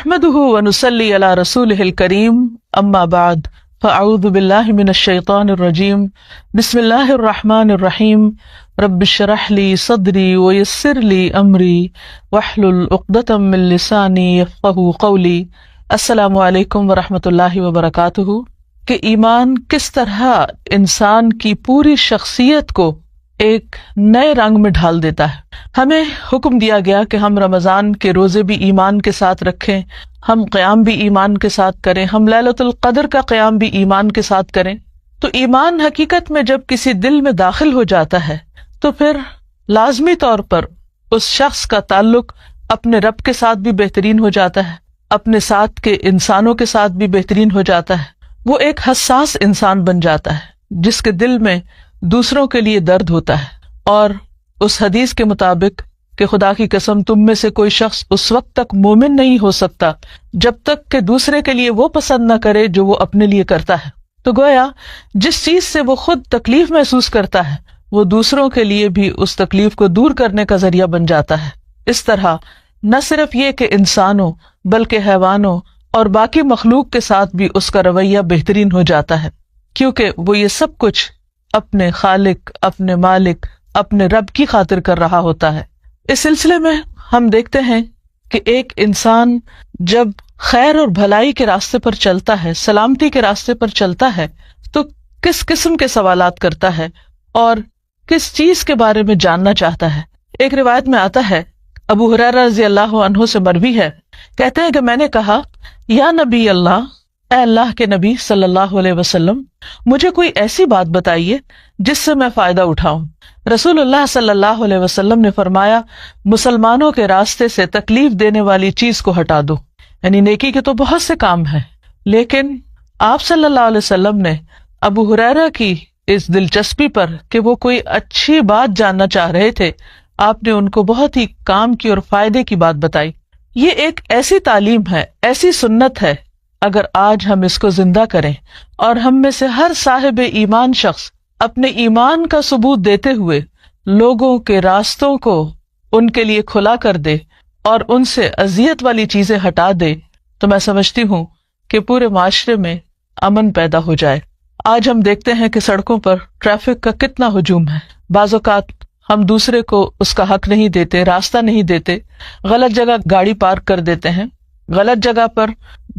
نحمده ونصلي على رسوله الكريم اما بعد فاعوذ بالله من الشيطان الرجيم بسم الله الرحمن الرحيم رب اشرح لي صدري ويسر لي امري واحلل عقدة من لساني يفقهوا قولي۔ السلام علیکم ورحمۃ اللہ وبرکاتہ۔ کہ ایمان کس طرح انسان کی پوری شخصیت کو ایک نئے رنگ میں ڈھال دیتا ہے۔ ہمیں حکم دیا گیا کہ ہم رمضان کے روزے بھی ایمان کے ساتھ رکھیں، ہم قیام بھی ایمان کے ساتھ کریں، ہم لیلۃ القدر کا قیام بھی ایمان کے ساتھ کریں۔ تو ایمان حقیقت میں جب کسی دل میں داخل ہو جاتا ہے تو پھر لازمی طور پر اس شخص کا تعلق اپنے رب کے ساتھ بھی بہترین ہو جاتا ہے، اپنے ساتھ کے انسانوں کے ساتھ بھی بہترین ہو جاتا ہے۔ وہ ایک حساس انسان بن جاتا ہے جس کے دل میں دوسروں کے لیے درد ہوتا ہے، اور اس حدیث کے مطابق کہ خدا کی قسم تم میں سے کوئی شخص اس وقت تک مومن نہیں ہو سکتا جب تک کہ دوسرے کے لیے وہ پسند نہ کرے جو وہ اپنے لیے کرتا ہے۔ تو گویا جس چیز سے وہ خود تکلیف محسوس کرتا ہے وہ دوسروں کے لیے بھی اس تکلیف کو دور کرنے کا ذریعہ بن جاتا ہے۔ اس طرح نہ صرف یہ کہ انسانوں بلکہ حیوانوں اور باقی مخلوق کے ساتھ بھی اس کا رویہ بہترین ہو جاتا ہے، کیونکہ وہ یہ سب کچھ اپنے خالق، اپنے مالک، اپنے رب کی خاطر کر رہا ہوتا ہے۔ اس سلسلے میں ہم دیکھتے ہیں کہ ایک انسان جب خیر اور بھلائی کے راستے پر چلتا ہے، سلامتی کے راستے پر چلتا ہے، تو کس قسم کے سوالات کرتا ہے اور کس چیز کے بارے میں جاننا چاہتا ہے۔ ایک روایت میں آتا ہے، ابو ہریرہ رضی اللہ عنہ سے مروی ہے، کہتے ہیں کہ میں نے کہا یا نبی اللہ، اے اللہ کے نبی صلی اللہ علیہ وسلم، مجھے کوئی ایسی بات بتائیے جس سے میں فائدہ اٹھاؤں۔ رسول اللہ صلی اللہ علیہ وسلم نے فرمایا، مسلمانوں کے راستے سے تکلیف دینے والی چیز کو ہٹا دو۔ یعنی نیکی کے تو بہت سے کام ہیں، لیکن آپ صلی اللہ علیہ وسلم نے ابو ہریرہ کی اس دلچسپی پر کہ وہ کوئی اچھی بات جاننا چاہ رہے تھے، آپ نے ان کو بہت ہی کام کی اور فائدے کی بات بتائی۔ یہ ایک ایسی تعلیم ہے، ایسی سنت ہے، اگر آج ہم اس کو زندہ کریں اور ہم میں سے ہر صاحب ایمان شخص اپنے ایمان کا ثبوت دیتے ہوئے لوگوں کے راستوں کو ان کے لیے کھلا کر دے اور ان سے اذیت والی چیزیں ہٹا دے، تو میں سمجھتی ہوں کہ پورے معاشرے میں امن پیدا ہو جائے۔ آج ہم دیکھتے ہیں کہ سڑکوں پر ٹریفک کا کتنا ہجوم ہے۔ بعض اوقات ہم دوسرے کو اس کا حق نہیں دیتے، راستہ نہیں دیتے، غلط جگہ گاڑی پارک کر دیتے ہیں، غلط جگہ پر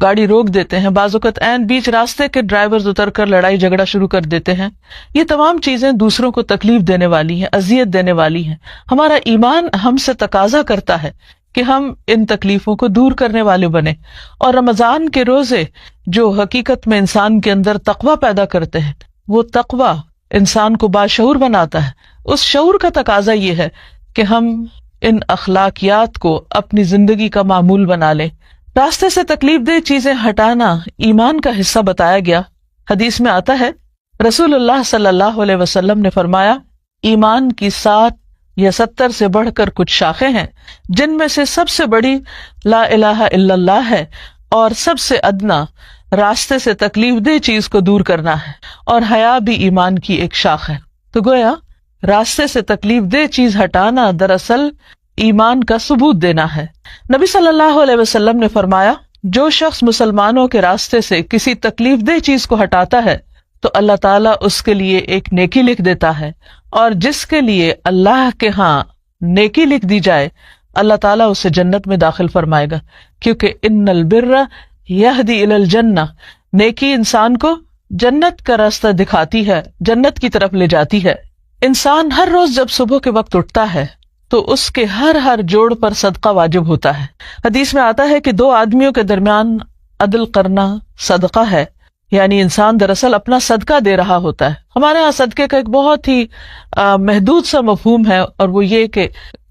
گاڑی روک دیتے ہیں، بعض اوقات عین بیچ راستے کے ڈرائیورز اتر کر لڑائی جھگڑا شروع کر دیتے ہیں۔ یہ تمام چیزیں دوسروں کو تکلیف دینے والی ہیں، اذیت دینے والی ہیں۔ ہمارا ایمان ہم سے تقاضا کرتا ہے کہ ہم ان تکلیفوں کو دور کرنے والے بنیں، اور رمضان کے روزے جو حقیقت میں انسان کے اندر تقویٰ پیدا کرتے ہیں، وہ تقویٰ انسان کو باشعور بناتا ہے۔ اس شعور کا تقاضا یہ ہے کہ ہم ان اخلاقیات کو اپنی زندگی کا معمول بنا لیں۔ راستے سے تکلیف دہ چیزیں ہٹانا ایمان کا حصہ بتایا گیا۔ حدیث میں آتا ہے، رسول اللہ صلی اللہ علیہ وسلم نے فرمایا، ایمان کی 60 یا 70 سے بڑھ کر کچھ شاخیں ہیں، جن میں سے سب سے بڑی لا الہ الا اللہ ہے، اور سب سے ادنا راستے سے تکلیف دہ چیز کو دور کرنا ہے، اور حیا بھی ایمان کی ایک شاخ ہے۔ تو گویا راستے سے تکلیف دہ چیز ہٹانا دراصل ایمان کا ثبوت دینا ہے۔ نبی صلی اللہ علیہ وسلم نے فرمایا، جو شخص مسلمانوں کے راستے سے کسی تکلیف دہ چیز کو ہٹاتا ہے تو اللہ تعالیٰ اس کے لیے ایک نیکی لکھ دیتا ہے، اور جس کے لیے اللہ کے ہاں نیکی لکھ دی جائے اللہ تعالیٰ اسے جنت میں داخل فرمائے گا، کیونکہ ان البر یہدی الی الجنہ، نیکی انسان کو جنت کا راستہ دکھاتی ہے، جنت کی طرف لے جاتی ہے۔ انسان ہر روز جب صبح کے وقت اٹھتا ہے تو اس کے ہر جوڑ پر صدقہ واجب ہوتا ہے۔ حدیث میں آتا ہے کہ 2 آدمیوں کے درمیان عدل کرنا صدقہ ہے، یعنی انسان دراصل اپنا صدقہ دے رہا ہوتا ہے۔ ہمارے ہاں صدقے کا ایک بہت ہی محدود سا مفہوم ہے، اور وہ یہ کہ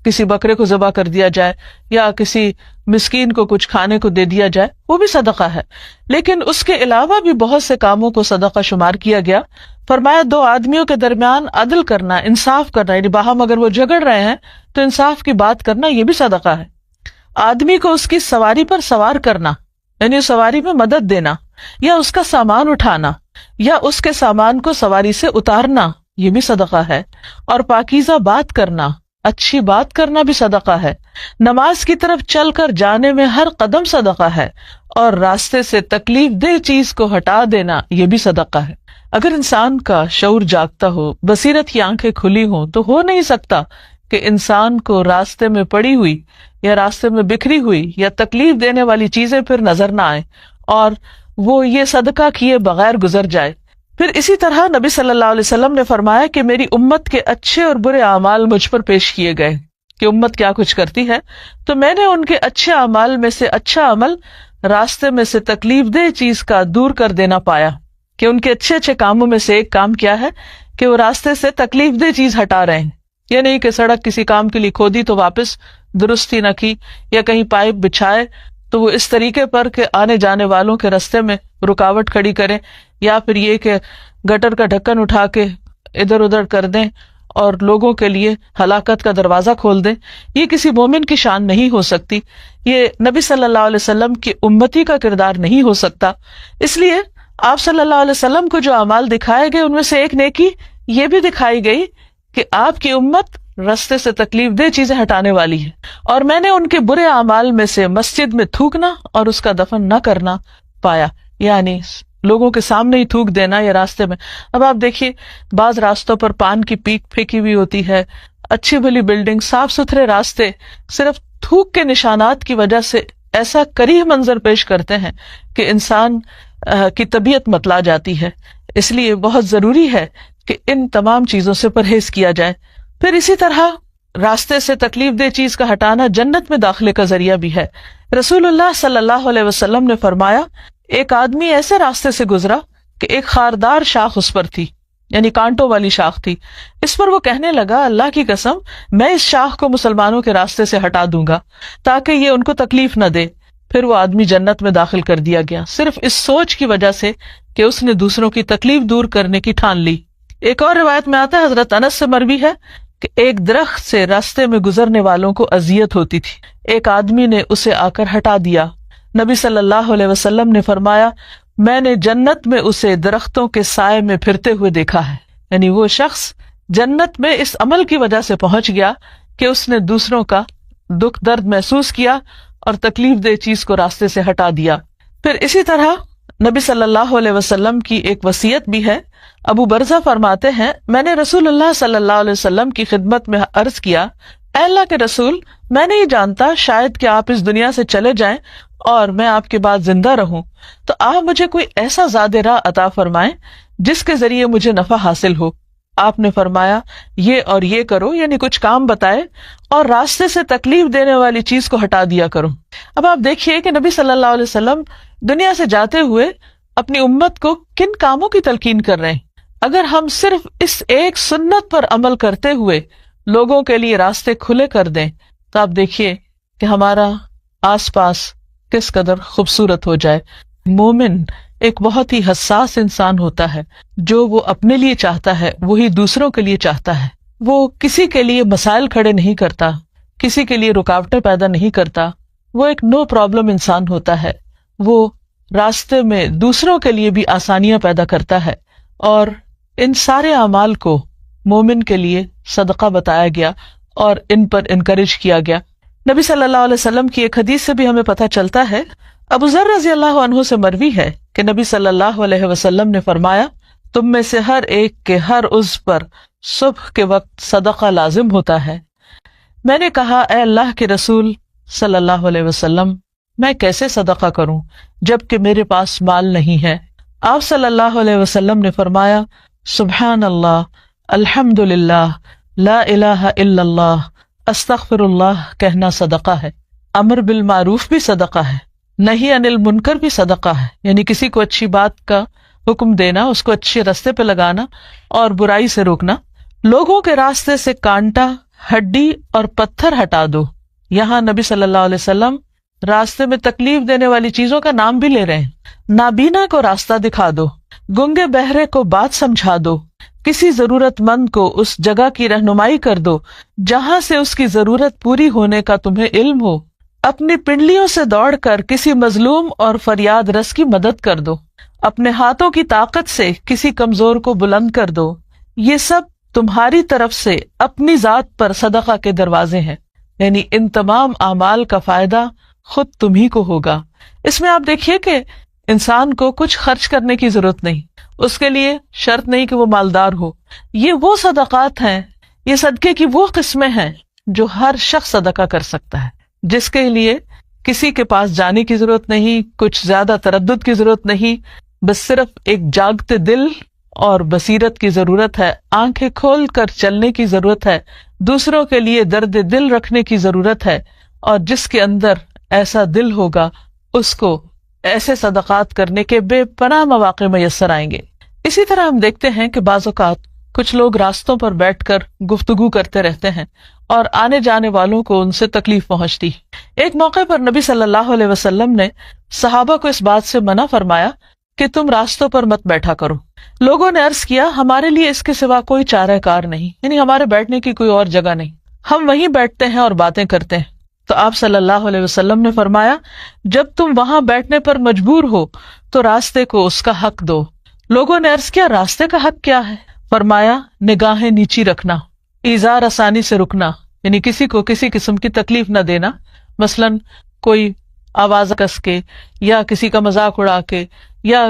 کسی بکرے کو ذبح کر دیا جائے یا کسی مسکین کو کچھ کھانے کو دے دیا جائے، وہ بھی صدقہ ہے۔ لیکن اس کے علاوہ بھی بہت سے کاموں کو صدقہ شمار کیا گیا۔ فرمایا 2 آدمیوں کے درمیان عدل کرنا، انصاف کرنا، یعنی باہم اگر وہ جھگڑ رہے ہیں تو انصاف کی بات کرنا، یہ بھی صدقہ ہے۔ آدمی کو اس کی سواری پر سوار کرنا، یعنی اس سواری میں مدد دینا، یا اس کا سامان اٹھانا، یا اس کے سامان کو سواری سے اتارنا، یہ بھی صدقہ ہے۔ اور پاکیزہ بات کرنا، اچھی بات کرنا بھی صدقہ ہے، نماز کی طرف چل کر جانے میں ہر قدم صدقہ ہے، اور راستے سے تکلیف دہ چیز کو ہٹا دینا یہ بھی صدقہ ہے۔ اگر انسان کا شعور جاگتا ہو، بصیرت کی آنکھیں کھلی ہوں، تو ہو نہیں سکتا کہ انسان کو راستے میں پڑی ہوئی یا راستے میں بکھری ہوئی یا تکلیف دینے والی چیزیں پھر نظر نہ آئیں اور وہ یہ صدقہ کیے بغیر گزر جائے۔ پھر اسی طرح نبی صلی اللہ علیہ وسلم نے فرمایا کہ میری امت کے اچھے اور برے اعمال مجھ پر پیش کیے گئے کہ امت کیا کچھ کرتی ہے، تو میں نے ان کے اچھے اعمال میں سے اچھا عمل راستے میں سے تکلیف دہ چیز کا دور کر دینا پایا، کہ ان کے اچھے اچھے کاموں میں سے ایک کام کیا ہے کہ وہ راستے سے تکلیف دہ چیز ہٹا رہے ہیں۔ یہ نہیں کہ سڑک کسی کام کے لیے کھودی تو واپس درستی نہ کی، یا کہیں پائپ بچھائے تو وہ اس طریقے پر کہ آنے جانے والوں کے راستے میں رکاوٹ کھڑی کریں، یا پھر یہ کہ گٹر کا ڈھکن اٹھا کے ادھر ادھر کر دیں اور لوگوں کے لیے ہلاکت کا دروازہ کھول دیں۔ یہ کسی مومن کی شان نہیں ہو سکتی، یہ نبی صلی اللہ علیہ وسلم کی امتی کا کردار نہیں ہو سکتا۔ اس لیے آپ صلی اللہ علیہ وسلم کو جو اعمال دکھائے گئے ان میں سے ایک نیکی یہ بھی دکھائی گئی کہ آپ کی امت رستے سے تکلیف دہ چیزیں ہٹانے والی ہے، اور میں نے ان کے برے اعمال میں سے مسجد میں تھوکنا اور اس کا دفن نہ کرنا پایا، یعنی لوگوں کے سامنے ہی تھوک دینا یا راستے میں۔ اب آپ دیکھیے بعض راستوں پر پان کی پیک پھینکی ہوئی ہوتی ہے، اچھی بھلی بلڈنگ، صاف ستھرے راستے، صرف تھوک کے نشانات کی وجہ سے ایسا کریہ منظر پیش کرتے ہیں کہ انسان کی طبیعت متلا جاتی ہے۔ اس لیے بہت ضروری ہے کہ ان تمام چیزوں سے پرہیز کیا جائے۔ پھر اسی طرح راستے سے تکلیف دہ چیز کا ہٹانا جنت میں داخلے کا ذریعہ بھی ہے۔ رسول اللہ صلی اللہ علیہ وسلم نے فرمایا، ایک آدمی ایسے راستے سے گزرا کہ ایک خاردار شاخ اس پر تھی، یعنی کانٹوں والی شاخ تھی۔ اس پر وہ کہنے لگا، اللہ کی قسم میں اس شاخ کو مسلمانوں کے راستے سے ہٹا دوں گا تاکہ یہ ان کو تکلیف نہ دے۔ پھر وہ آدمی جنت میں داخل کر دیا گیا، صرف اس سوچ کی وجہ سے کہ اس نے دوسروں کی تکلیف دور کرنے کی ٹھان لی۔ ایک اور روایت میں آتا ہے، حضرت انس سے مروی ہے کہ ایک درخت سے راستے میں گزرنے والوں کو اذیت ہوتی تھی، ایک آدمی نے اسے آ کر ہٹا دیا۔ نبی صلی اللہ علیہ وسلم نے فرمایا، میں نے جنت میں اسے درختوں کے سائے میں پھرتے ہوئے دیکھا ہے، یعنی وہ شخص جنت میں اس عمل کی وجہ سے پہنچ گیا کہ اس نے دوسروں کا دکھ درد محسوس کیا اور تکلیف دہ چیز کو راستے سے ہٹا دیا۔ پھر اسی طرح نبی صلی اللہ علیہ وسلم کی ایک وصیت بھی ہے۔ ابو برزہ فرماتے ہیں، میں نے رسول اللہ صلی اللہ علیہ وسلم کی خدمت میں عرض کیا، اے اللہ کے رسول، میں نہیں جانتا، شاید کہ آپ اس دنیا سے چلے جائیں اور میں آپ کے بعد زندہ رہوں، تو آپ مجھے کوئی ایسا زاد راہ عطا فرمائیں جس کے ذریعے مجھے نفع حاصل ہو۔ آپ نے فرمایا، یہ اور یہ کرو، یعنی کچھ کام بتائے، اور راستے سے تکلیف دینے والی چیز کو ہٹا دیا کرو۔ اب آپ دیکھیے کہ نبی صلی اللہ علیہ وسلم دنیا سے جاتے ہوئے اپنی امت کو کن کاموں کی تلقین کر رہے ہیں۔ اگر ہم صرف اس ایک سنت پر عمل کرتے ہوئے لوگوں کے لیے راستے کھلے کر دیں تو آپ دیکھیے کہ ہمارا آس پاس کس قدر خوبصورت ہو جائے۔ مومن ایک بہت ہی حساس انسان ہوتا ہے، جو وہ اپنے لیے چاہتا ہے وہی دوسروں کے لیے چاہتا ہے۔ وہ کسی کے لیے مسائل کھڑے نہیں کرتا، کسی کے لیے رکاوٹیں پیدا نہیں کرتا، وہ ایک نو پرابلم انسان ہوتا ہے۔ وہ راستے میں دوسروں کے لیے بھی آسانیاں پیدا کرتا ہے، اور ان سارے اعمال کو مومن کے لیے صدقہ بتایا گیا اور ان پر انکریج کیا گیا۔ نبی صلی اللہ علیہ وسلم کی ایک حدیث سے بھی ہمیں پتہ چلتا ہے، ابو ذر رضی اللہ عنہ سے مروی ہے کہ نبی صلی اللہ علیہ وسلم نے فرمایا، تم میں سے ہر ایک کے ہر عضو پر صبح کے وقت صدقہ لازم ہوتا ہے۔ میں نے کہا، اے اللہ کے رسول صلی اللہ علیہ وسلم، میں کیسے صدقہ کروں جبکہ میرے پاس مال نہیں ہے؟ آپ صلی اللہ علیہ وسلم نے فرمایا، سبحان اللہ، الحمد للہ، لا الہ الا اللہ، استغفر اللہ کہنا صدقہ ہے۔ امر بالمعروف بھی صدقہ ہے، نہی عن المنکر بھی صدقہ ہے، یعنی کسی کو اچھی بات کا حکم دینا، اس کو اچھے راستے پہ لگانا اور برائی سے روکنا۔ لوگوں کے راستے سے کانٹا، ہڈی اور پتھر ہٹا دو۔ یہاں نبی صلی اللہ علیہ وسلم راستے میں تکلیف دینے والی چیزوں کا نام بھی لے رہے ہیں۔ نابینا کو راستہ دکھا دو، گنگے بہرے کو بات سمجھا دو، کسی ضرورت مند کو اس جگہ کی رہنمائی کر دو جہاں سے اس کی ضرورت پوری ہونے کا تمہیں علم ہو، اپنی پنڈلیوں سے دوڑ کر کسی مظلوم اور فریاد رس کی مدد کر دو، اپنے ہاتھوں کی طاقت سے کسی کمزور کو بلند کر دو۔ یہ سب تمہاری طرف سے اپنی ذات پر صدقہ کے دروازے ہیں، یعنی ان تمام اعمال کا فائدہ خود تمہیں کو ہوگا۔ اس میں آپ دیکھیے کہ انسان کو کچھ خرچ کرنے کی ضرورت نہیں، اس کے لیے شرط نہیں کہ وہ مالدار ہو۔ یہ وہ صدقات ہیں، یہ صدقے کی وہ قسمیں ہیں جو ہر شخص صدقہ کر سکتا ہے، جس کے لیے کسی کے پاس جانے کی ضرورت نہیں، کچھ زیادہ تردد کی ضرورت نہیں، بس صرف ایک جاگتے دل اور بصیرت کی ضرورت ہے، آنکھیں کھول کر چلنے کی ضرورت ہے، دوسروں کے لیے درد دل رکھنے کی ضرورت ہے، اور جس کے اندر ایسا دل ہوگا اس کو ایسے صدقات کرنے کے بے پناہ مواقع میسر آئیں گے۔ اسی طرح ہم دیکھتے ہیں کہ بعض اوقات کچھ لوگ راستوں پر بیٹھ کر گفتگو کرتے رہتے ہیں اور آنے جانے والوں کو ان سے تکلیف پہنچتی۔ ایک موقع پر نبی صلی اللہ علیہ وسلم نے صحابہ کو اس بات سے منع فرمایا کہ تم راستوں پر مت بیٹھا کرو۔ لوگوں نے عرض کیا ہمارے لیے اس کے سوا کوئی چارہ کار نہیں، یعنی ہمارے بیٹھنے کی کوئی اور جگہ نہیں، ہم وہیں بیٹھتے ہیں اور باتیں کرتے ہیں۔ تو آپ صلی اللہ علیہ وسلم نے فرمایا جب تم وہاں بیٹھنے پر مجبور ہو تو راستے کو اس کا حق دو۔ لوگوں نے عرض کیا راستے کا حق کیا ہے؟ فرمایا نگاہیں نیچی رکھنا، ایذار آسانی سے رکنا، یعنی کسی کو کسی قسم کی تکلیف نہ دینا، مثلا کوئی آواز کس کے یا کسی کا مذاق اڑا کے یا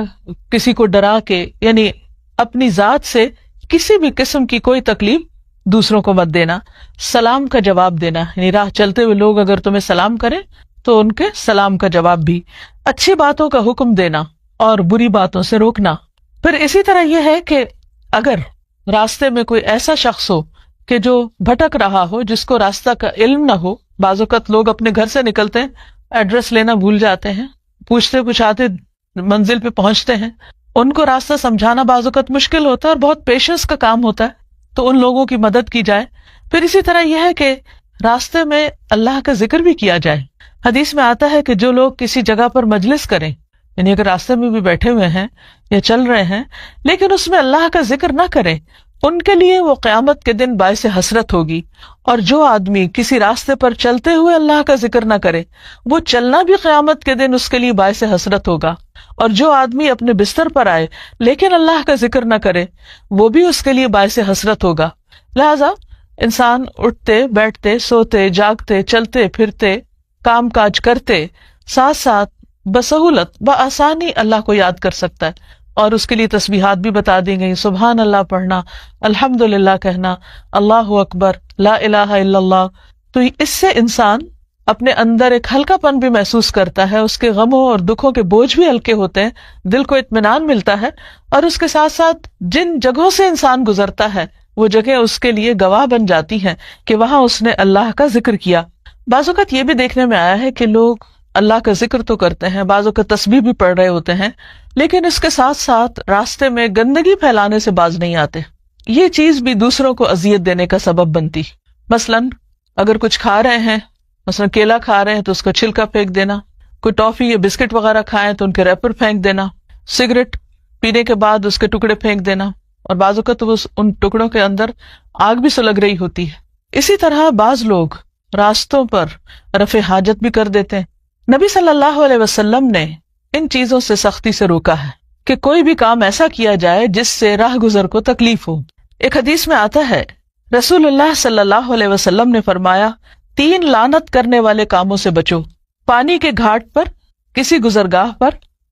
کسی کو ڈرا کے، یعنی اپنی ذات سے کسی بھی قسم کی کوئی تکلیف دوسروں کو مت دینا۔ سلام کا جواب دینا، یعنی راہ چلتے ہوئے لوگ اگر تمہیں سلام کریں تو ان کے سلام کا جواب بھی، اچھی باتوں کا حکم دینا اور بری باتوں سے روکنا۔ پھر اسی طرح یہ ہے کہ اگر راستے میں کوئی ایسا شخص ہو کہ جو بھٹک رہا ہو، جس کو راستہ کا علم نہ ہو، بعض اوقات لوگ اپنے گھر سے نکلتے ہیں ایڈریس لینا بھول جاتے ہیں، پوچھتے پوچھاتے منزل پہ پہنچتے ہیں، ان کو راستہ سمجھانا بعض اوقات مشکل ہوتا ہے اور بہت پیشنس کا کام ہوتا ہے، تو ان لوگوں کی مدد کی جائے۔ پھر اسی طرح یہ ہے کہ راستے میں اللہ کا ذکر بھی کیا جائے۔ حدیث میں آتا ہے کہ جو لوگ کسی جگہ پر مجلس کریں، یعنی اگر راستے میں بھی بیٹھے ہوئے ہیں یا چل رہے ہیں لیکن اس میں اللہ کا ذکر نہ کریں، ان کے لیے وہ قیامت کے دن باعث حسرت ہوگی۔ اور جو آدمی کسی راستے پر چلتے ہوئے اللہ کا ذکر نہ کرے، وہ چلنا بھی قیامت کے دن اس کے لیے باعث حسرت ہوگا۔ اور جو آدمی اپنے بستر پر آئے لیکن اللہ کا ذکر نہ کرے، وہ بھی اس کے لیے باعث حسرت ہوگا۔ لہذا انسان اٹھتے بیٹھتے سوتے جاگتے چلتے پھرتے کام کاج کرتے ساتھ ساتھ بسہولت بآسانی اللہ کو یاد کر سکتا ہے، اور اس کے لیے تسبیحات بھی بتا دی گئی، سبحان اللہ پڑھنا، الحمدللہ کہنا، اللہ اکبر، لا الہ الا اللہ۔ تو اس سے انسان اپنے اندر ایک ہلکا پن بھی محسوس کرتا ہے، اس کے غموں اور دکھوں کے بوجھ بھی ہلکے ہوتے ہیں، دل کو اطمینان ملتا ہے، اور اس کے ساتھ ساتھ جن جگہوں سے انسان گزرتا ہے وہ جگہ اس کے لیے گواہ بن جاتی ہیں کہ وہاں اس نے اللہ کا ذکر کیا۔ بعض اوقات یہ بھی دیکھنے میں آیا ہے کہ لوگ اللہ کا ذکر تو کرتے ہیں، بعض اوقات تسبیح بھی پڑھ رہے ہوتے ہیں، لیکن اس کے ساتھ ساتھ راستے میں گندگی پھیلانے سے باز نہیں آتے۔ یہ چیز بھی دوسروں کو اذیت دینے کا سبب بنتی۔ مثلا اگر کچھ کھا رہے ہیں، مثلا کیلا کھا رہے ہیں تو اس کا چھلکا پھینک دینا، کوئی ٹافی یا بسکٹ وغیرہ کھائیں تو ان کے ریپر پھینک دینا، سگریٹ پینے کے بعد اس کے ٹکڑے پھینک دینا، اور بعض اوقات تو ان ٹکڑوں کے اندر آگ بھی سلگ رہی ہوتی ہے۔ اسی طرح بعض لوگ راستوں پر رفع حاجت بھی کر دیتے ہیں۔ نبی صلی اللہ علیہ وسلم نے ان چیزوں سے سختی سے روکا ہے کہ کوئی بھی کام ایسا کیا جائے جس سے راہ گزر کو تکلیف ہو۔ ایک حدیث میں آتا ہے رسول اللہ صلی اللہ علیہ وسلم نے فرمایا 3 لعنت کرنے والے کاموں سے بچو، پانی کے گھاٹ پر، کسی گزرگاہ پر،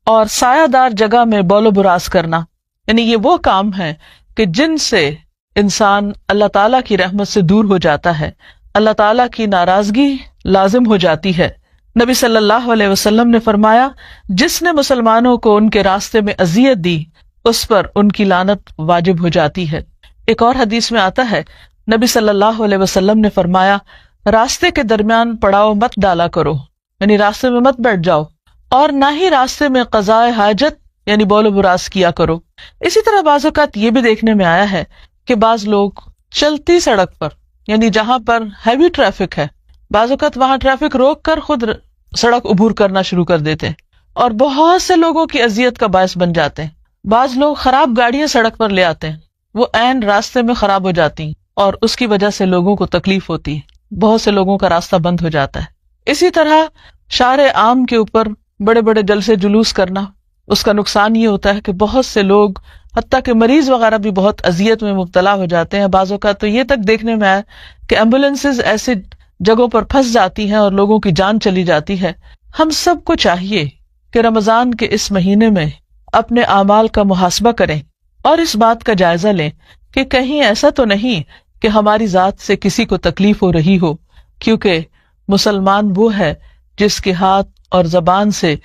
اور سایہ دار جگہ میں بول و براز کرنا۔ یعنی یہ وہ کام ہے کہ جن سے انسان اللہ تعالیٰ کی رحمت سے دور ہو جاتا ہے، اللہ تعالیٰ کی ناراضگی لازم ہو جاتی ہے۔ نبی صلی اللہ علیہ وسلم نے فرمایا جس نے مسلمانوں کو ان کے راستے میں اذیت دی اس پر ان کی لعنت واجب ہو جاتی ہے۔ ایک اور حدیث میں آتا ہے نبی صلی اللہ علیہ وسلم نے فرمایا راستے کے درمیان پڑاؤ مت ڈالا کرو، یعنی راستے میں مت بیٹھ جاؤ، اور نہ ہی راستے میں قضاء حاجت یعنی بول و براز کیا کرو۔ اسی طرح بعض اوقات یہ بھی دیکھنے میں آیا ہے کہ بعض لوگ چلتی سڑک پر، یعنی جہاں پر ہیوی ٹریفک ہے، بعض اوقات وہاں ٹریفک روک کر خود سڑک عبور کرنا شروع کر دیتے ہیں اور بہت سے لوگوں کی اذیت کا باعث بن جاتے ہیں۔ بعض لوگ خراب گاڑیاں سڑک پر لے آتے ہیں، وہ عین راستے میں خراب ہو جاتی ہیں اور اس کی وجہ سے لوگوں کو تکلیف ہوتی ہے، بہت سے لوگوں کا راستہ بند ہو جاتا ہے۔ اسی طرح شارع عام کے اوپر بڑے بڑے جلسے جلوس کرنا، اس کا نقصان یہ ہوتا ہے کہ بہت سے لوگ حتیٰ کہ مریض وغیرہ بھی بہت اذیت میں مبتلا ہو جاتے ہیں. بعض اوقات تو یہ تک دیکھنے میں آیا کہ ایمبولینسز ایسے جگہوں پر پھنس جاتی ہیں اور لوگوں کی جان چلی جاتی ہے. ہم سب کو چاہیے کہ رمضان کے اس مہینے میں اپنے اعمال کا محاسبہ کریں اور اس بات کا جائزہ لیں کہ کہیں ایسا تو نہیں کہ ہماری ذات سے کسی کو تکلیف ہو رہی ہو، کیونکہ مسلمان وہ ہے جس کے ہاتھ اور زبان سے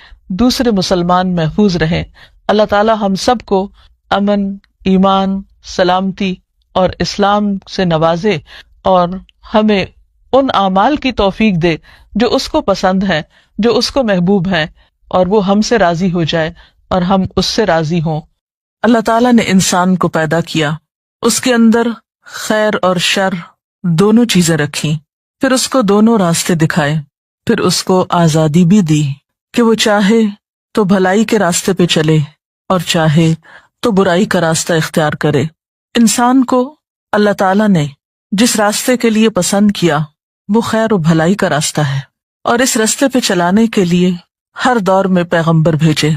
دوسرے مسلمان محفوظ رہیں. اللہ تعالی ہم سب کو امن، ایمان، سلامتی اور اسلام سے نوازے اور ہمیں ان اعمال کی توفیق دے جو اس کو پسند ہے، جو اس کو محبوب ہیں، اور وہ ہم سے راضی ہو جائے اور ہم اس سے راضی ہوں. اللہ تعالیٰ نے انسان کو پیدا کیا، اس کے اندر خیر اور شر دونوں چیزیں رکھی، پھر اس کو دونوں راستے دکھائے، پھر اس کو آزادی بھی دی کہ وہ چاہے تو بھلائی کے راستے پہ چلے اور چاہے تو برائی کا راستہ اختیار کرے. انسان کو اللہ تعالیٰ نے جس راستے کے لیے پسند کیا وہ خیر و بھلائی کا راستہ ہے، اور اس راستے پہ چلانے کے لیے ہر دور میں پیغمبر بھیجے.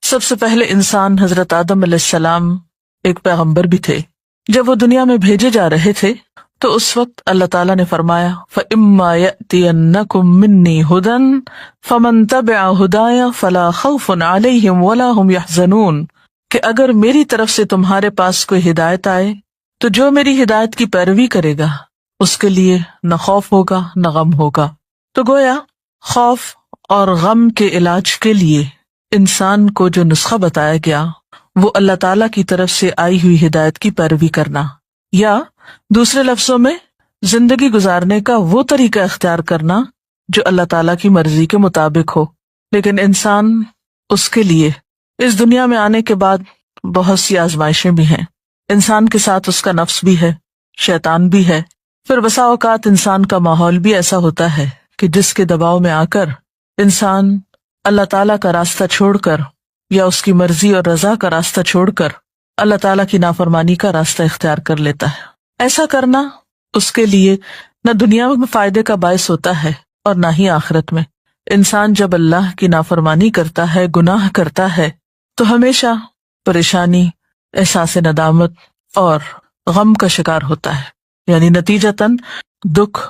سب سے پہلے انسان حضرت آدم علیہ السلام ایک پیغمبر بھی تھے. جب وہ دنیا میں بھیجے جا رہے تھے تو اس وقت اللہ تعالیٰ نے فرمایا فَإِمَّا يَأْتِيَنَّكُم مِّنِّي هُدًى فَمَن تَبِعَ هُدَايَ فَلَا خَوْفٌ عَلَيْهِمْ وَلَا هُمْ يَحْزَنُونَ، کہ اگر میری طرف سے تمہارے پاس کوئی ہدایت آئے تو جو میری ہدایت کی پیروی کرے گا اس کے لیے نہ خوف ہوگا نہ غم ہوگا. تو گویا خوف اور غم کے علاج کے لیے انسان کو جو نسخہ بتایا گیا وہ اللہ تعالیٰ کی طرف سے آئی ہوئی ہدایت کی پیروی کرنا، یا دوسرے لفظوں میں زندگی گزارنے کا وہ طریقہ اختیار کرنا جو اللہ تعالیٰ کی مرضی کے مطابق ہو. لیکن انسان اس کے لیے اس دنیا میں آنے کے بعد بہت سی آزمائشیں بھی ہیں. انسان کے ساتھ اس کا نفس بھی ہے، شیطان بھی ہے. پھر بسا اوقات انسان کا ماحول بھی ایسا ہوتا ہے کہ جس کے دباؤ میں آ کر انسان اللہ تعالیٰ کا راستہ چھوڑ کر یا اس کی مرضی اور رضا کا راستہ چھوڑ کر اللہ تعالیٰ کی نافرمانی کا راستہ اختیار کر لیتا ہے. ایسا کرنا اس کے لیے نہ دنیا میں فائدے کا باعث ہوتا ہے اور نہ ہی آخرت میں. انسان جب اللہ کی نافرمانی کرتا ہے، گناہ کرتا ہے، تو ہمیشہ پریشانی، احساس ندامت اور غم کا شکار ہوتا ہے. یعنی نتیجتاً دکھ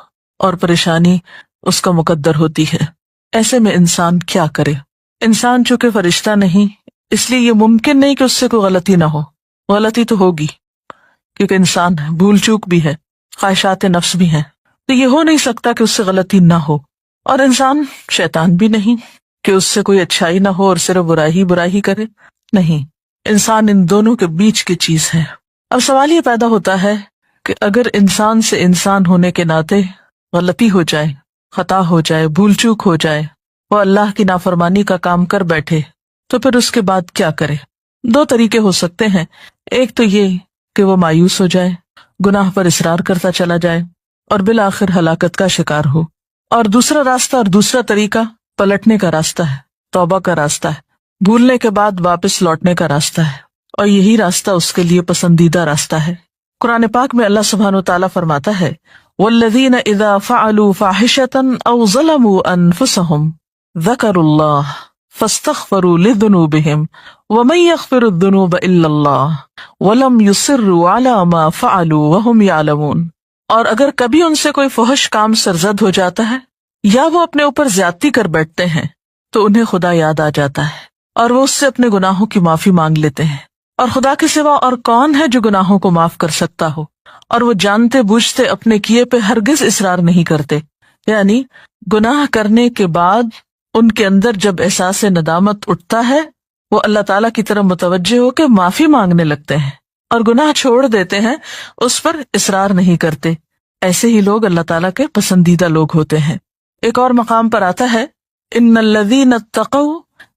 اور پریشانی اس کا مقدر ہوتی ہے. ایسے میں انسان کیا کرے؟ انسان چونکہ فرشتہ نہیں، اس لیے یہ ممکن نہیں کہ اس سے کوئی غلطی نہ ہو. غلطی تو ہوگی کیونکہ انسان ہے، بھول چوک بھی ہے، خواہشات نفس بھی ہیں، تو یہ ہو نہیں سکتا کہ اس سے غلطی نہ ہو. اور انسان شیطان بھی نہیں کہ اس سے کوئی اچھائی نہ ہو اور صرف برائی کرے. نہیں، انسان ان دونوں کے بیچ کی چیز ہے. اب سوال یہ پیدا ہوتا ہے کہ اگر انسان سے انسان ہونے کے ناطے غلطی ہو جائے، خطا ہو جائے، بھول چوک ہو جائے، وہ اللہ کی نافرمانی کا کام کر بیٹھے، تو پھر اس کے بعد کیا کرے؟ دو طریقے ہو سکتے ہیں. ایک تو یہ کہ وہ مایوس ہو جائے، گناہ پر اصرار کرتا چلا جائے اور بالآخر ہلاکت کا شکار ہو. اور دوسرا راستہ اور دوسرا طریقہ پلٹنے کا راستہ ہے، توبہ کا راستہ ہے، بھولنے کے بعد واپس لوٹنے کا راستہ ہے، اور یہی راستہ اس کے لیے پسندیدہ راستہ ہے. قرآن پاک میں اللہ سبحانہ وتعالیٰ فرماتا ہے وَالَّذِينَ إِذَا فَعَلُوا فَاحِشَةً أَوْ ظَلَمُوا أَنفُسَهُمْ ذَكَرُوا اللَّهَ فَاسْتَغْفَرُوا لِذُنُوبِهِمْ وَمَن يَغْفِرُ الذُّنُوبَ إِلَّا اللَّهُ وَلَمْ يُصِرُّوا عَلَى مَا فَعَلُوا وَهُمْ يَعْلَمُونَ. اور اگر کبھی ان سے کوئی فحش کام سرزد ہو جاتا ہے یا وہ اپنے اوپر زیادتی کر بیٹھتے ہیں تو انہیں خدا یاد آ جاتا ہے اور وہ اس سے اپنے گناہوں کی معافی مانگ لیتے ہیں. اور خدا کے سوا اور کون ہے جو گناہوں کو معاف کر سکتا ہو؟ اور وہ جانتے بوجھتے اپنے کیے پہ ہرگز اصرار نہیں کرتے. یعنی گناہ کرنے کے بعد ان کے اندر جب احساس ندامت اٹھتا ہے وہ اللہ تعالیٰ کی طرف متوجہ ہو کے معافی مانگنے لگتے ہیں اور گناہ چھوڑ دیتے ہیں، اس پر اصرار نہیں کرتے. ایسے ہی لوگ اللہ تعالیٰ کے پسندیدہ لوگ ہوتے ہیں. ایک اور مقام پر آتا ہے ان الذین اتقوا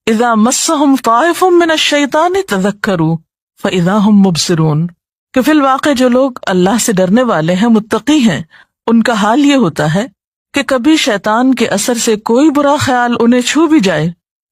اذا مسهم طائف من الشیطان تذکروا فاذا هم مبصرون، کہ فی الواقع جو لوگ اللہ سے ڈرنے والے ہیں، متقی ہیں، ان کا حال یہ ہوتا ہے کہ کبھی شیطان کے اثر سے کوئی برا خیال انہیں چھو بھی جائے،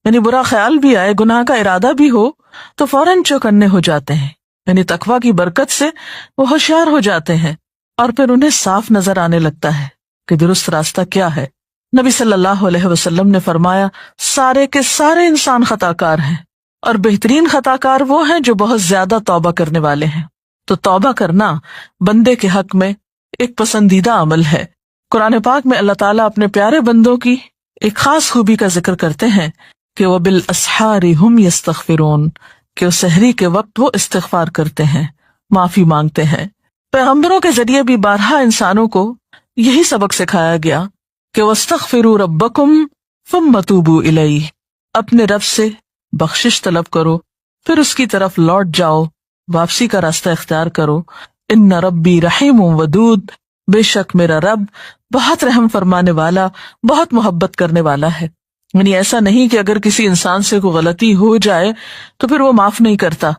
یعنی برا خیال بھی آئے، گناہ کا ارادہ بھی ہو، تو فوراً چوکنے ہو جاتے ہیں. یعنی تقویٰ کی برکت سے وہ ہوشیار ہو جاتے ہیں اور پھر انہیں صاف نظر آنے لگتا ہے کہ درست راستہ کیا ہے. نبی صلی اللہ علیہ وسلم نے فرمایا سارے کے سارے انسان خطا کار ہیں اور بہترین خطا کار وہ ہیں جو بہت زیادہ توبہ کرنے والے ہیں۔ تو توبہ کرنا بندے کے حق میں ایک پسندیدہ عمل ہے۔ قرآن پاک میں اللہ تعالیٰ اپنے پیارے بندوں کی ایک خاص خوبی کا ذکر کرتے ہیں کہ وَبِالْأَسْحَارِ هُمْ يَسْتَغْفِرُونَ، کہ وہ سحری کے وقت وہ استغفار کرتے ہیں، معافی مانگتے ہیں۔ پیغمبروں کے ذریعے بھی بارہا انسانوں کو یہی سبق سکھایا گیا کہ وَاسْتَغْفِرُوا رَبَّكُمْ ثُمَّ تُوبُوا إِلَيْهِ، اپنے رب سے بخشش طلب کرو پھر اس کی طرف لوٹ جاؤ، واپسی کا راستہ اختیار کرو۔ ان ربی رحیم ودود، بے شک میرا رب بہت رحم فرمانے والا، بہت محبت کرنے والا ہے۔ یعنی ایسا نہیں کہ اگر کسی انسان سے کوئی غلطی ہو جائے تو پھر وہ معاف نہیں کرتا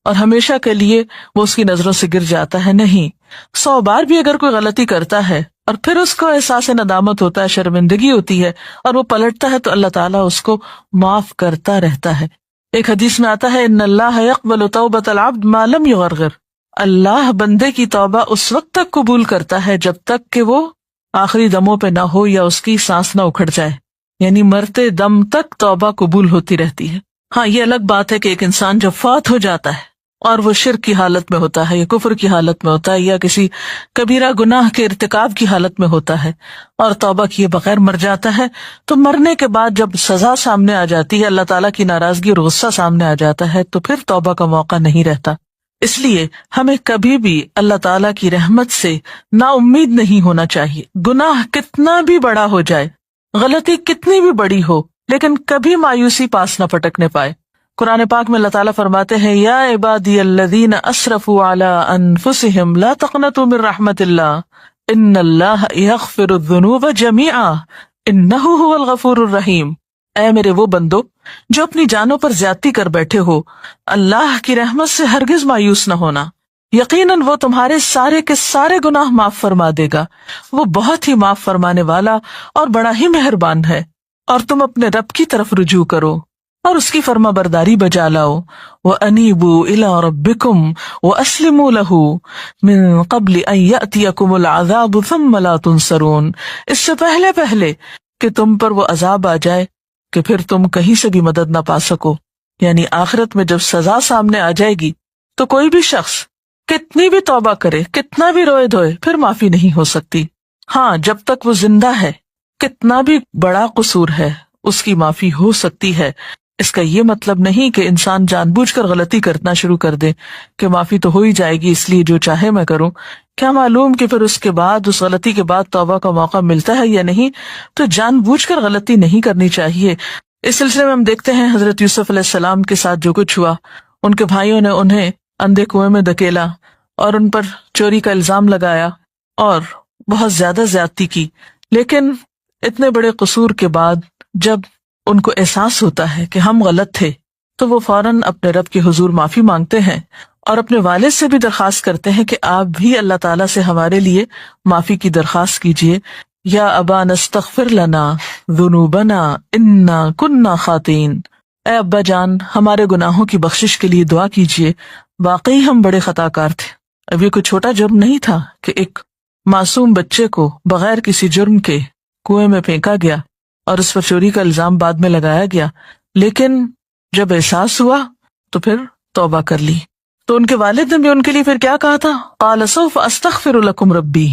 اور ہمیشہ کے لیے وہ اس کی نظروں سے گر جاتا ہے، نہیں، 100 بار بھی اگر کوئی غلطی کرتا ہے اور پھر اس کو احساس ندامت ہوتا ہے، شرمندگی ہوتی ہے اور وہ پلٹتا ہے تو اللہ تعالیٰ اس کو معاف کرتا رہتا ہے۔ ایک حدیث میں آتا ہے ان اللہ یقبل توبۃ العبد ما لم یغرغر، اللہ بندے کی توبہ اس وقت تک قبول کرتا ہے جب تک کہ وہ آخری دموں پہ نہ ہو یا اس کی سانس نہ اکھڑ جائے، یعنی مرتے دم تک توبہ قبول ہوتی رہتی ہے۔ ہاں یہ الگ بات ہے کہ ایک انسان جب فوت ہو جاتا ہے اور وہ شرک کی حالت میں ہوتا ہے یا کفر کی حالت میں ہوتا ہے یا کسی کبیرہ گناہ کے ارتکاب کی حالت میں ہوتا ہے اور توبہ کیے بغیر مر جاتا ہے، تو مرنے کے بعد جب سزا سامنے آ جاتی ہے، اللہ تعالیٰ کی ناراضگی اور غصہ سامنے آ جاتا ہے، تو پھر توبہ کا موقع نہیں رہتا۔ اس لیے ہمیں کبھی بھی اللہ تعالیٰ کی رحمت سے نا امید نہیں ہونا چاہیے، گناہ کتنا بھی بڑا ہو جائے، غلطی کتنی بھی بڑی ہو، لیکن کبھی مایوسی پاس نہ پٹکنے پائے۔ قرآن پاک میں اللہ تعالیٰ فرماتے ہیں یا عبادی الذین اسرفوا علی انفسہم لا تقنطوا من رحمت اللہ ان اللہ یغفر الذنوب جمیعا انہ هو الغفور الرحیم، اے میرے وہ بندو جو اپنی جانوں پر زیادتی کر بیٹھے ہو، اللہ کی رحمت سے ہرگز مایوس نہ ہونا، یقیناً وہ تمہارے سارے کے سارے گناہ معاف فرما دے گا، وہ بہت ہی معاف فرمانے والا اور بڑا ہی مہربان ہے۔ اور تم اپنے رب کی طرف رجوع کرو اور اس کی فرما برداری بجا لاؤ، وَأَنِيبُوا إِلَىٰ رَبِّكُمْ وَأَسْلِمُوا لَهُ مِن قَبْلِ أَن يَأْتِيَكُمُ الْعَذَابُ ثُمَّ لَا تُنصَرُونَ، اس سے پہلے کہ تم پر وہ عذاب آ جائے کہ پھر تم کہیں سے بھی مدد نہ پا سکو، یعنی آخرت میں جب سزا سامنے آ جائے گی تو کوئی بھی شخص کتنی بھی توبہ کرے، کتنا بھی روئے دھوئے، پھر معافی نہیں ہو سکتی۔ ہاں جب تک وہ زندہ ہے، کتنا بھی بڑا قصور ہے اس کی معافی ہو سکتی ہے۔ اس کا یہ مطلب نہیں کہ انسان جان بوجھ کر غلطی کرنا شروع کر دے کہ معافی تو ہو ہی جائے گی اس لیے جو چاہے میں کروں، کیا معلوم کہ پھر اس کے بعد، اس غلطی کے بعد توبہ کا موقع ملتا ہے یا نہیں۔ تو جان بوجھ کر غلطی نہیں کرنی چاہیے۔ اس سلسلے میں ہم دیکھتے ہیں حضرت یوسف علیہ السلام کے ساتھ جو کچھ ہوا، ان کے بھائیوں نے انہیں اندھے کنویں میں دھکیلا اور ان پر چوری کا الزام لگایا اور بہت زیادہ زیادتی کی، لیکن اتنے بڑے قصور کے بعد جب ان کو احساس ہوتا ہے کہ ہم غلط تھے تو وہ فوراً اپنے رب کے حضور معافی مانگتے ہیں اور اپنے والد سے بھی درخواست کرتے ہیں کہ آپ بھی اللہ تعالیٰ سے ہمارے لیے معافی کی درخواست کیجیے۔ یا ابانا استغفر لنا ذنوبنا انا کننا خاطئین، اے ابا جان ہمارے گناہوں کی بخشش کے لیے دعا کیجیے، واقعی ہم بڑے خطا کار تھے۔ اب یہ کوئی چھوٹا جرم نہیں تھا کہ ایک معصوم بچے کو بغیر کسی جرم کے کنویں میں پھینکا گیا اور اس پر چوری کا الزام بعد میں لگایا گیا، لیکن جب احساس ہوا تو پھر توبہ کر لی۔ تو ان کے والد نے بھی ان کے لیے پھر کیا کہا تھا، قال سوف استغفر لکم ربی،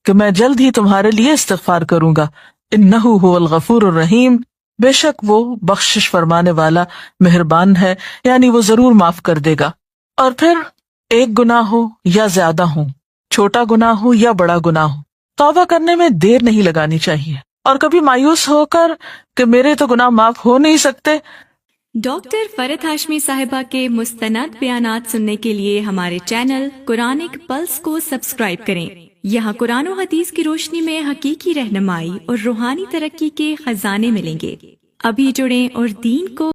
کہ میں جلد ہی تمہارے لیے استغفار کروں گا، انہ هو الغفور الرحیم، بے شک وہ بخشش فرمانے والا مہربان ہے، یعنی وہ ضرور معاف کر دے گا۔ اور پھر ایک گناہ ہو یا زیادہ ہو، چھوٹا گناہ ہو یا بڑا گناہ ہو، توبہ کرنے میں دیر نہیں لگانی چاہیے، اور کبھی مایوس ہو کر کہ میرے تو گناہ معاف ہو نہیں سکتے۔ ڈاکٹر فرحت ہاشمی صاحبہ کے مستند بیانات سننے کے لیے ہمارے چینل قرآنک پلس کو سبسکرائب کریں۔ یہاں قرآن و حدیث کی روشنی میں حقیقی رہنمائی اور روحانی ترقی کے خزانے ملیں گے۔ ابھی جڑیں اور دین کو